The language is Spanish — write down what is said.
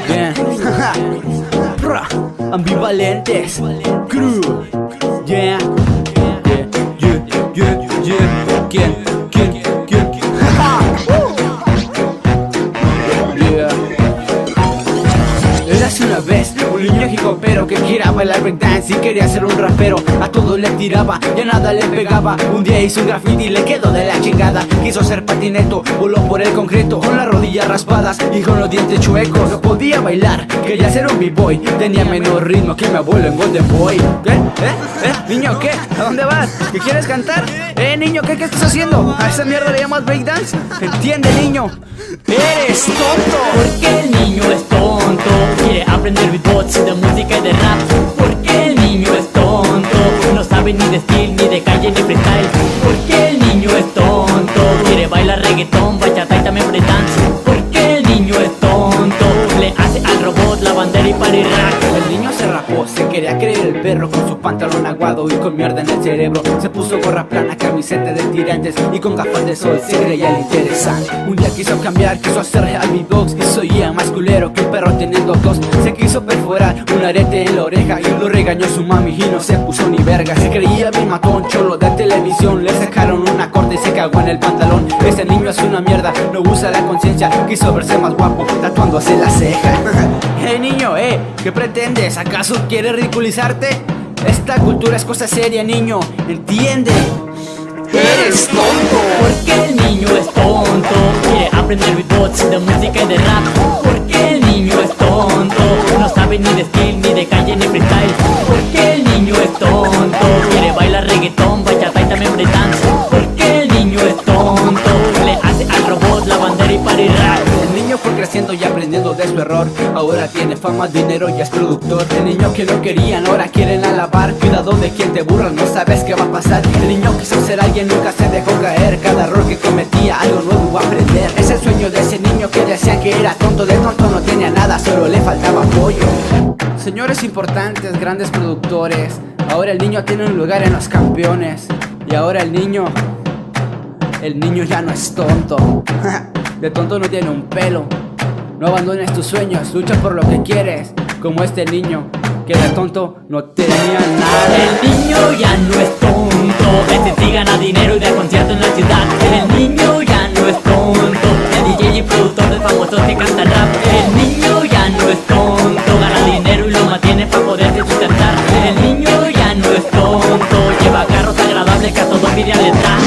Bien. Ambivalentes. Crew. Yeah. ¿Quién? Érase una vez un niño hip-hopero que quería bailar breakdance y quería ser un rapero. A todo le tiraba y a nada le pegaba. Un día hizo un graffiti y le quedó de la chingada. Quiso ser patineto, voló por el concreto con las rodillas raspadas y con los dientes chuecos. No podía bailar, quería ser un b-boy. Tenía menos ritmo que mi abuelo en Golden Boy. ¿Qué? Niño, ¿qué? ¿A dónde vas? ¿Qué quieres cantar? Niño, ¿qué estás haciendo? ¿A esa mierda le llamas breakdance? ¿Entiende, niño? ¡Eres tonto! Porque el niño es tonto, quiere aprender beatbox de música y de rap. Porque el niño es tonto, no sabe ni de steel, ni de calle, ni freestyle. Porque el niño es tonto, quiere bailar reggaetón, bachata y también breakdance. Porque el niño es tonto, le hace al robot la bandera y party rack. El niño se rapó, se quería creer el perro con su pantalón aguado y con mierda en el cerebro. Se puso gorra plana, camiseta de tirantes y con gafas de sol se creía el interesante. Un día quiso cambiar, quiso hacer real beatbox y se oía más culero que un perro teniendo tos. Se quiso perforar un arete en la oreja y lo regañó su mami y no se puso ni verga. Se creía bien matón, cholo de televisión. Le sacaron una corte y se cagó en el pantalón. Ese niño es una mierda, no usa la conciencia. Quiso verse más guapo, tatuándose la ceja. Niño, ¿qué pretendes? ¿Acaso quieres ridiculizarte? Esta cultura es cosa seria, niño, ¿entiende? ¡Eres tonto! Porque el niño es tonto, quiere aprender beatbox de música y de rap. Porque el niño es tonto, no sabe ni de steel, ni de calle, ni freestyle. Porque el niño es tonto, quiere bailar reggaetón, bachata y también breakdance. Porque el niño es tonto, le hace al robot la bandera y party rack. El niño fue creciendo y aprendiendo de su error. Ahora tiene fama, dinero y es productor. El niño que no querían ahora quieren alabar. Cuidado de quien te burla, no sabes qué va a pasar. El niño quiso ser alguien, nunca se dejó caer. Cada error que cometía, algo nuevo va a aprender. Es el sueño de ese niño que decían que era tonto. De tonto no tenía nada, solo le faltaba apoyo. Señores importantes, grandes productores, ahora el niño tiene un lugar en los campeones. Y ahora el niño ya no es tonto. De tonto no tiene un pelo. No abandones tus sueños, lucha por lo que quieres. Como este niño que de tonto no tenía nada. El niño ya no es tonto, este sí gana dinero y da concierto en la ciudad. El niño ya no es tonto, el DJ y productor de famosos que canta rap. El niño ya no es tonto, gana dinero y lo mantiene para poderse sustentar. El niño ya no es tonto, lleva carros agradables que a todos envidia le da.